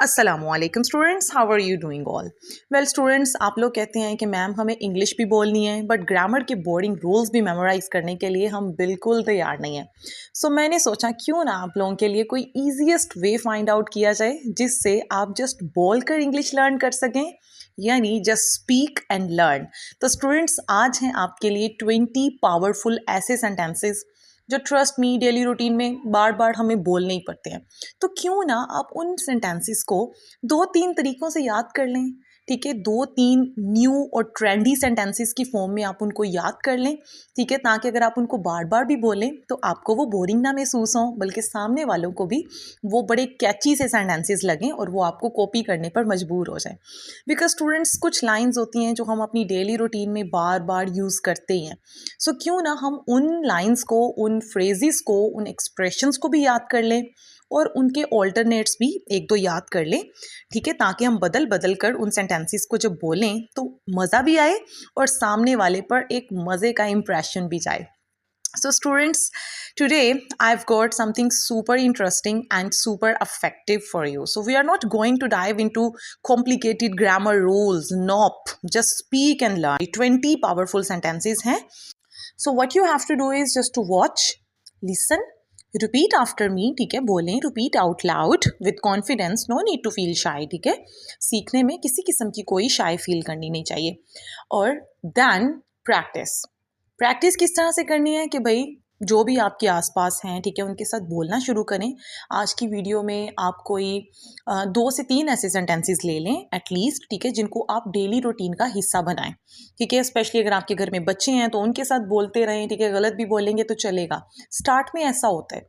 अस्सलामुअलैकुम students, how are you doing all. Well students, आप लोग कहते हैं कि मैम हमें इंग्लिश भी बोलनी है बट ग्रामर के बोर्डिंग रूल्स भी मेमोराइज करने के लिए हम बिल्कुल तैयार नहीं हैं। सो मैंने सोचा क्यों ना आप लोगों के लिए कोई ईजीएस्ट वे फाइंड आउट किया जाए जिससे आप जस्ट बोल कर इंग्लिश लर्न कर सकें, यानी जस्ट स्पीक एंड लर्न। तो स्टूडेंट्स, आज हैं आपके लिए 20 पावरफुल ऐसे सेंटेंसेस जो ट्रस्ट मी डेली रूटीन में बार बार हमें बोलने ही पड़ते हैं। तो क्यों ना आप उन सेंटेंसेस को 2-3 तरीक़ों से याद कर लें, ठीक है? 2-3 न्यू और ट्रेंडी सेंटेंसेस की फॉर्म में आप उनको याद कर लें, ठीक है? ताकि अगर आप उनको बार-बार भी बोलें तो आपको वो बोरिंग ना महसूस हो, बल्कि सामने वालों को भी वो बड़े कैची से सेंटेंसेस लगें और वो आपको कॉपी करने पर मजबूर हो जाएँ। बिकॉज़ स्टूडेंट्स, कुछ लाइन्स होती हैं जो हम अपनी डेली रूटीन में बार-बार यूज़ करते ही हैं। सो क्यों ना हम उन लाइन्स को, उन फ्रेजेस को, उन एक्सप्रेशंस को भी याद कर लें और उनके ऑल्टरनेट्स भी 1-2 याद कर लें, ठीक है? ताकि हम बदल-बदल कर उन सेंटेंसेस को जब बोलें तो मज़ा भी आए और सामने वाले पर एक मज़े का इंप्रेशन भी जाए। So students, today I've got something super interesting and super effective for you. So we are not going to dive into complicated grammar rules. Nope. Just speak and learn. 20 powerful sentences हैं. So what you have to do is just to watch, listen, repeat after me, ठीक है? बोलें, repeat out loud with confidence. No need to feel shy, ठीक है? सीखने में किसी किस्म की कोई shy फील करनी नहीं चाहिए। और then practice. प्रैक्टिस किस तरह से करनी है कि भाई जो भी आपके आसपास हैं, ठीक है, उनके साथ बोलना शुरू करें। आज की वीडियो में आप कोई 2 से 3 ऐसे सेंटेंसेस ले लें एटलीस्ट, ठीक है, जिनको आप डेली रूटीन का हिस्सा बनाएं, ठीक है। स्पेशली अगर आपके घर में बच्चे हैं तो उनके साथ बोलते रहें, ठीक है। गलत भी बोलेंगे तो चलेगा। स्टार्ट में ऐसा होता है,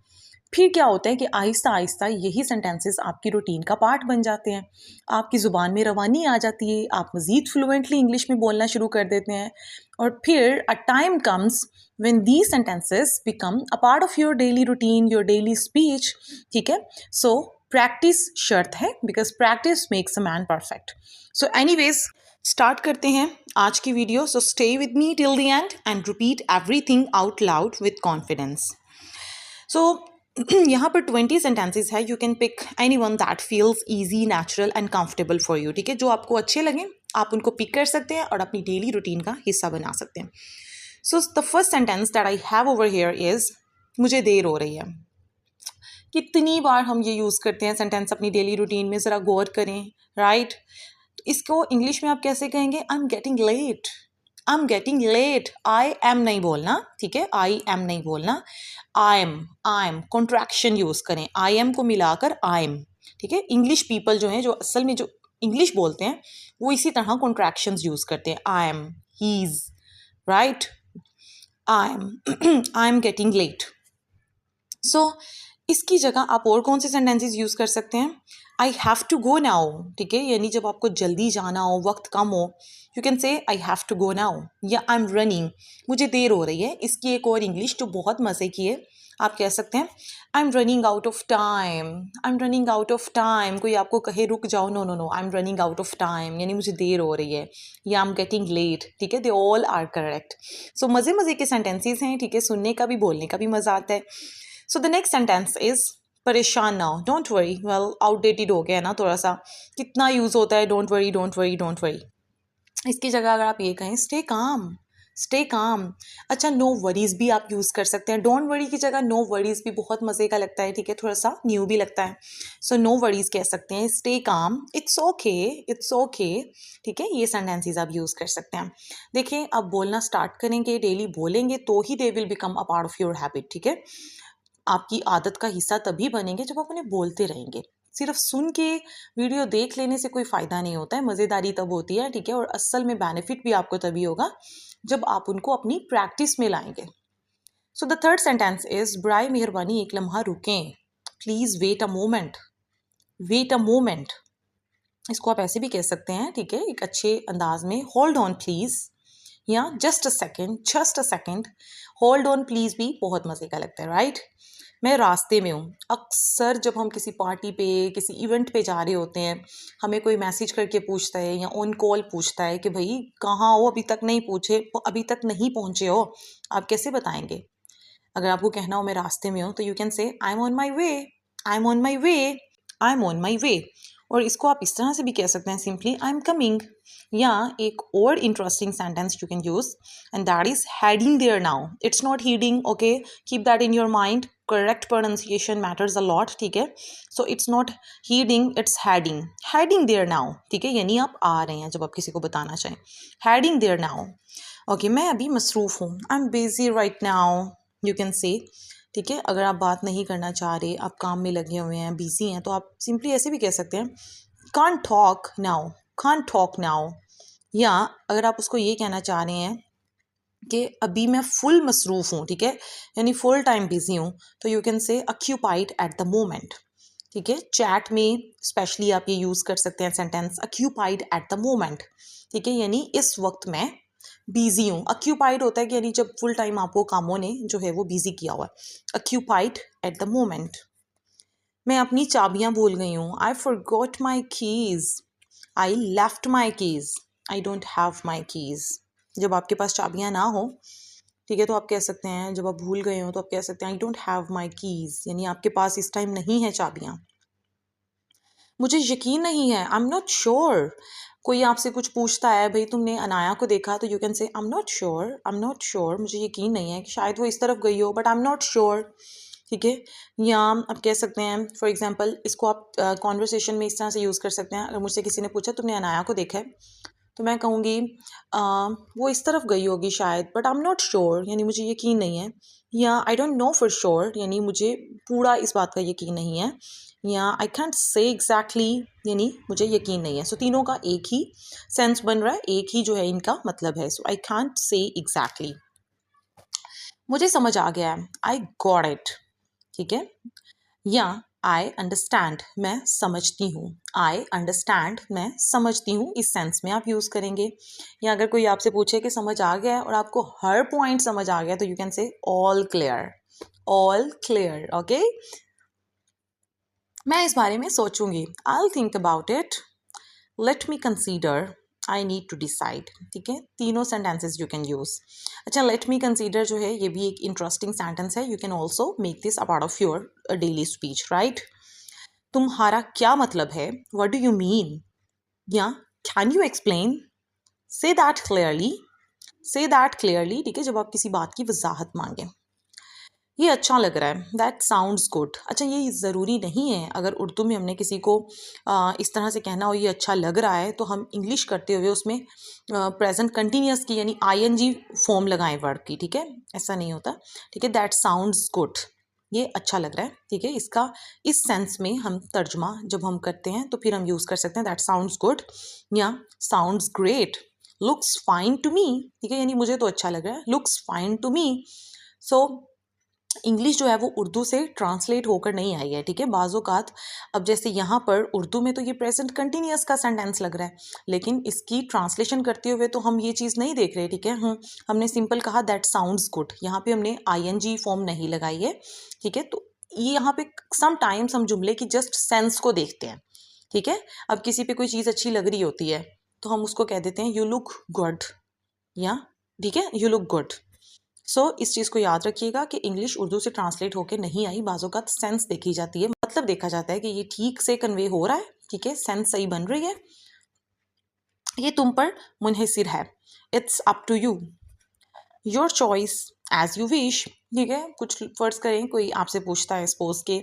फिर क्या होता है कि आहिस्ता आहिस्ता यही सेंटेंसेस आपकी रूटीन का पार्ट बन जाते हैं, आपकी ज़ुबान में रवानी आ जाती है, आप मज़ीद फ्लुएंटली इंग्लिश में बोलना शुरू कर देते हैं। और फिर a time comes when these sentences become a part of your daily routine, your daily speech, ठीक है। So practice शर्त है, because practice makes a man perfect. So anyways, start करते हैं आज की video. So stay with me till the end and repeat everything out loud with confidence. So यहाँ पर 20 सेंटेंसेस है। You can pick any one that feels easy, natural and comfortable for you, ठीक है। जो आपको अच्छे लगें आप उनको पिक कर सकते हैं और अपनी डेली रूटीन का हिस्सा बना सकते हैं। So the first sentence that I have over here is मुझे देर हो रही है। कितनी बार हम ये यूज़ करते हैं सेंटेंस अपनी डेली रूटीन में, ज़रा गौर करें, राइट। तो इसको इंग्लिश में आप कैसे कहेंगे? I am getting late, I am getting late. I am नहीं बोलना, ठीक है, आई एम नहीं बोलना, आई एम कॉन्ट्रैक्शन यूज़ करें, आई एम को मिलाकर आई एम, ठीक है। इंग्लिश पीपल जो हैं, जो असल में जो इंग्लिश बोलते हैं, वो इसी तरह कॉन्ट्रैक्शंस यूज़ करते हैं। I am, he is, right, I am getting late. So इसकी जगह आप और कौन से सेंटेंसेस यूज़ कर सकते हैं? I have to go now, ठीक है, यानी जब आपको जल्दी जाना हो, वक्त कम हो, you can say I have to go now, या आई एम रनिंग, मुझे देर हो रही है। इसकी एक और इंग्लिश जो बहुत मज़े की है, आप कह सकते हैं I am running out of time, I am running out of time. कोई आपको कहे रुक जाओ, no no no, I am running out of time, यानी मुझे देर हो रही है, या आई एम गेटिंग लेट, ठीक है। They all are correct. So मज़े मज़े के सेंटेंसेस हैं, ठीक है, सुनने का भी बोलने का भी मज़ा आता है। So the next sentence is परेशान ना हो, डोंट वरी। वेल आउटडेटेड हो गया ना थोड़ा सा, कितना यूज़ होता है don't worry, don't worry, don't worry. इसकी जगह अगर आप ये कहें स्टे काम, स्टे काम। अच्छा, नो वरीज भी आप यूज़ कर सकते हैं। डोंट वरी की जगह नो वरीज भी बहुत मज़े का लगता है, ठीक है, थोड़ा सा न्यू भी लगता है। सो नो वरीज कह सकते हैं, stay calm, it's okay, it's okay, ठीक है। ये सेंटेंसेस आप यूज़ कर सकते हैं। देखिए, अब बोलना स्टार्ट करेंगे, डेली बोलेंगे तो ही they will become a part of your habit, ठीक है। आपकी आदत का हिस्सा तभी बनेंगे जब आप उन्हें बोलते रहेंगे। सिर्फ सुन के वीडियो देख लेने से कोई फ़ायदा नहीं होता है, मज़ेदारी तब होती है, ठीक है। और असल में बेनिफिट भी आपको तभी होगा जब आप उनको अपनी प्रैक्टिस में लाएंगे। So the third sentence is बराए मेहरबानी एक लम्हा रुकें, please wait a moment, wait a moment. इसको आप ऐसे भी कह सकते हैं, ठीक है, एक अच्छे अंदाज में, होल्ड ऑन प्लीज़, या just a second, just a second. Hold on please भी बहुत मज़े का लगता है, राइट। मैं रास्ते में हूँ। अक्सर जब हम किसी पार्टी पे, किसी इवेंट पे जा रहे होते हैं, हमें कोई मैसेज करके पूछता है या ऑन कॉल पूछता है कि भाई कहाँ हो, अभी तक नहीं पूछे, अभी तक नहीं पहुँचे हो, आप कैसे बताएंगे? अगर आपको कहना हो मैं रास्ते में हूँ, तो you can say I am on my way, I am on my way, I am on my way. और इसको आप इस तरह से भी कह सकते हैं सिंपली आई एम कमिंग। या एक और interesting sentence you can use and that is heading there now. It's not heading, okay, keep that in your mind, correct pronunciation matters a lot, ठीक है। So it's not heading, it's heading, heading there now, ठीक है, यानी आप आ रहे हैं जब आप किसी को बताना चाहें, हेडिंग देयर नाउ। ओके, मैं अभी मसरूफ़ हूँ, I am busy right now, you can से, ठीक है। अगर आप बात नहीं करना चाह रहे, आप काम में लगे हुए हैं, बिजी हैं, तो आप सिंपली ऐसे भी कह सकते हैं can't talk now, can't talk now. या अगर आप उसको ये कहना चाह रहे हैं कि अभी मैं फुल मसरूफ़ हूँ, ठीक है, यानी फुल टाइम बिजी हूँ, तो यू कैन से अक्यूपाइड एट द मोमेंट, ठीक है। चैट में स्पेशली आप ये यूज़ कर सकते हैं सेंटेंस अक्यूपाइड एट द मोमेंट, ठीक है, यानी इस वक्त मैं बिजी हूँ। अक्यूपाइड होता है कि यानी जब फुल टाइम आपको कामों ने जो है वो बिजी किया हुआ है, अक्यूपाइड एट द मोमेंट। मैं अपनी चाबियां भूल गई हूँ, I forgot my keys, I left my keys, I don't have my keys. जब आपके पास चाबियां ना हो, ठीक है, तो आप कह सकते हैं, जब आप भूल गए हो तो आप कह सकते हैं I don't have my keys, यानी आपके पास इस टाइम नहीं है चाबियां। मुझे यकीन नहीं है, आई एम नॉट श्योर। कोई आपसे कुछ पूछता है, भाई तुमने अनाया को देखा, तो you can say I am not sure, I am not sure, मुझे यकीन नहीं है कि शायद वो इस तरफ गई हो, but I am not sure, ठीक है। या आप कह सकते हैं फॉर एग्जांपल, इसको आप कॉन्वर्सेशन में इस तरह से यूज़ कर सकते हैं। अगर मुझसे किसी ने पूछा तुमने अनाया को देखा है, तो मैं कहूँगी वो इस तरफ गई होगी शायद, but I am not sure, यानी मुझे यकीन नहीं है। या I don't know for sure, यानी मुझे पूरा इस बात का यकीन नहीं है। या आई कैंट से एग्जैक्टली, यानी मुझे यकीन नहीं है। सो तीनों का एक ही सेंस बन रहा है, एक ही जो है इनका मतलब है। सो आई कैंट से एग्जैक्टली। मुझे समझ आ गया है, आई गॉट इट, ठीक है। या आई अंडरस्टैंड, मैं समझती हूँ, आई अंडरस्टैंड, मैं समझती हूँ, इस सेंस में आप यूज़ करेंगे। या अगर कोई आपसे पूछे कि समझ आ गया है और आपको हर पॉइंट समझ आ गया, तो you can say all clear, all clear, okay. मैं इस बारे में सोचूंगी, I will think about it, let me consider, I need to decide, ठीक है। तीनों सेंटेंसेस यू कैन यूज। अच्छा, लेट मी कंसीडर जो है ये भी एक इंटरेस्टिंग सेंटेंस है, you can also make this a part of your daily speech, right. तुम्हारा क्या मतलब है, व्हाट डू यू मीन। या can you explain, say that clearly, say that clearly, ठीक है, जब आप किसी बात की वजाहत मांगे। ये अच्छा लग रहा है, दैट साउंड्स गुड। अच्छा, ये ज़रूरी नहीं है अगर उर्दू में हमने किसी को इस तरह से कहना हो ये अच्छा लग रहा है, तो हम इंग्लिश करते हुए उसमें प्रेजेंट कंटिन्यूस की यानी आईएनजी फॉर्म लगाएं वर्ड की, ठीक है, ऐसा नहीं होता, ठीक है। दैट साउंड्स गुड, ये अच्छा लग रहा है, ठीक है। इसका इस सेंस में हम तर्जमा जब हम करते हैं तो फिर हम यूज़ कर सकते हैं दैट साउंड्स गुड। या sounds great, looks fine to me, ठीक है, यानी मुझे तो अच्छा लग रहा है, looks fine to me. So English जो है वो उर्दू से ट्रांसलेट होकर नहीं आई है, ठीक है। बाज़ोकात अब जैसे यहाँ पर उर्दू में तो ये प्रेजेंट कंटिन्यूअस का सेंटेंस लग रहा है, लेकिन इसकी ट्रांसलेशन करते हुए तो हम ये चीज़ नहीं देख रहे, ठीक है। हमने सिंपल कहा दैट साउंड्स गुड, यहाँ पे हमने आईएनजी फॉर्म नहीं लगाई है, ठीक है। तो ये यहाँ पे सम टाइम्स हम जुमले की जस्ट सेंस को देखते हैं, ठीक है। अब किसी पे कोई चीज़ अच्छी लग रही होती है तो हम उसको कह देते हैं यू लुक गुड, या ठीक है, यू लुक गुड। सो इस चीज़ को याद रखिएगा कि इंग्लिश उर्दू से ट्रांसलेट होकर नहीं आई, बाज़ों का सेंस देखी जाती है, मतलब देखा जाता है कि ये ठीक से कन्वे हो रहा है, ठीक है, सेंस सही बन रही है, ये तुम पर मुनहसिर है, it's up to you, your choice, as you wish, ठीक है। कुछ फर्ज करें कोई आपसे पूछता है सपोज के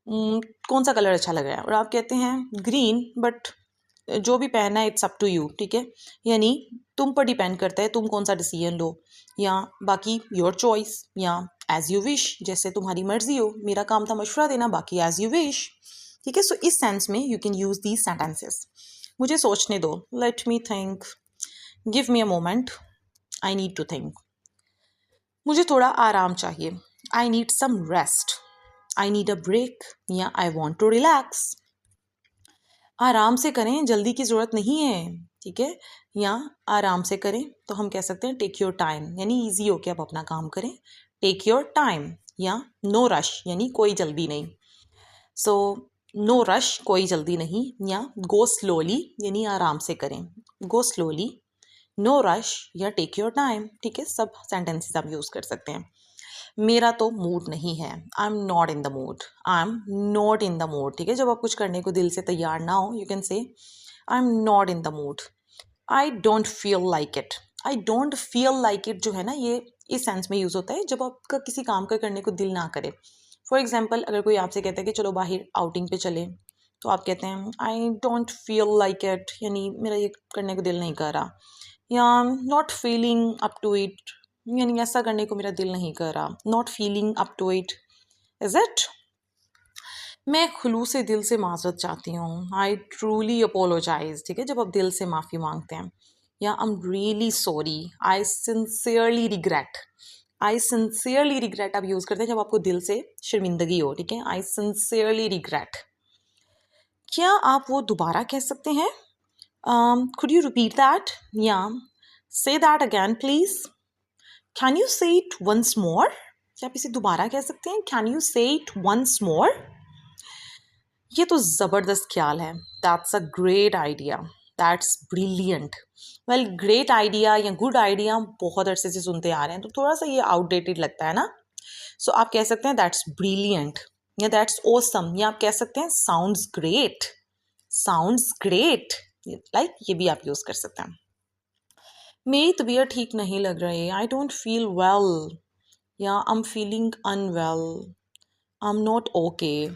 कौन सा कलर अच्छा लग रहा है और आप कहते हैं ग्रीन, बट जो भी पहनना है इट्स अप टू यू, ठीक है, यानी तुम पर डिपेंड करता है तुम कौन सा डिसीजन लो। या बाकी योर चॉइस, या एज यू विश, जैसे तुम्हारी मर्जी हो, मेरा काम था मशवरा देना, बाकी एज यू विश, ठीक है। सो इस सेंस में you can use these sentences. मुझे सोचने दो, let me think, give me a moment, I need to think. मुझे थोड़ा आराम चाहिए, I need some rest, I need a break, या आई वॉन्ट टू रिलैक्स। आराम से करें, जल्दी की ज़रूरत नहीं है, ठीक है। या आराम से करें तो हम कह सकते हैं टेक योर टाइम, यानी ईजी हो के आप अपना काम करें, टेक योर टाइम। या नो रश, यानी कोई जल्दी नहीं, सो नो रश, कोई जल्दी नहीं। या गो स्लोली, यानी आराम से करें, गो स्लोली, नो रश, या टेक योर टाइम, ठीक है। सब सेंटेंसेस आप यूज़ कर सकते हैं। मेरा तो मूड नहीं है, आई am not in the mood, I am not in the mood. ठीक है, जब आप कुछ करने को दिल से तैयार ना हो, you can say I am not in the mood, I don't feel like it. I don't feel like it जो है ना, ये इस सेंस में यूज़ होता है जब आपका किसी काम का करने को दिल ना करे। फॉर एग्जाम्पल, अगर कोई आपसे कहता है कि चलो बाहर आउटिंग पे चले, तो आप कहते हैं I don't feel like it, यानी मेरा ये करने को दिल नहीं कर रहा, या not feeling up to it, यानी ऐसा करने को मेरा दिल नहीं कर रहा, not feeling up to it. Is it? मैं खुलूस से दिल से माजरत चाहती हूँ, आई ट्रूली अपोलोजाइज। ठीक है, जब आप दिल से माफ़ी मांगते हैं, या I am really sorry, I sincerely regret. I sincerely regret आप यूज़ करते हैं जब आपको दिल से शर्मिंदगी हो। ठीक है, आई सिंसियरली रिग्रेट। क्या आप वो दोबारा कह सकते हैं? Could you repeat that? Yeah. Say that again, please. Can you say it once more? क्या आप इसे दोबारा कह सकते हैं? Can you say it once more? ये तो ज़बरदस्त ख्याल है। That's a great idea. That's brilliant. Well, great idea या good idea बहुत अरसे से सुनते आ रहे हैं, तो थोड़ा सा ये outdated लगता है ना? So आप कह सकते हैं that's brilliant या that's awesome, या आप कह सकते हैं sounds great. Sounds great. Like ये भी आप यूज़ कर सकते हैं। मेरी तबीयत ठीक नहीं लग रही, आई डोंट फील वेल, या I am feeling unwell, I am not okay.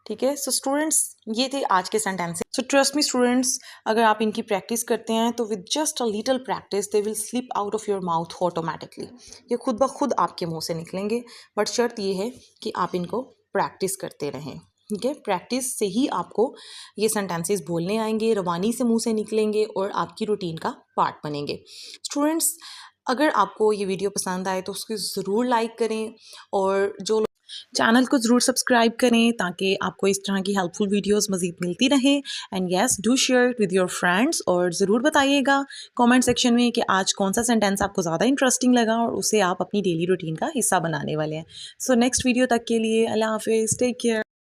ठीक है, सो स्टूडेंट्स, ये थे आज के sentences. So trust me students, अगर आप इनकी प्रैक्टिस करते हैं तो with just a little practice they will slip out of your mouth automatically. ये खुद ब खुद आपके मुंह से निकलेंगे, बट शर्त ये है कि आप इनको प्रैक्टिस करते रहें। ठीक है, प्रैक्टिस से ही आपको ये सेंटेंसेस बोलने आएंगे, रवानी से मुंह से निकलेंगे और आपकी रूटीन का पार्ट बनेंगे। स्टूडेंट्स, अगर आपको ये वीडियो पसंद आए तो उसको ज़रूर लाइक करें, और जो चैनल को ज़रूर सब्सक्राइब करें ताकि आपको इस तरह की हेल्पफुल वीडियोस मज़ीद मिलती रहें। And yes, do share it with your friends, और ज़रूर बताइएगा कमेंट सेक्शन में कि आज कौन सा सेंटेंस आपको ज़्यादा इंटरेस्टिंग लगा और उसे आप अपनी डेली रूटीन का हिस्सा बनाने वाले हैं। सो नेक्स्ट वीडियो तक के लिए अल्लाह हाफिज़, टेक केयर।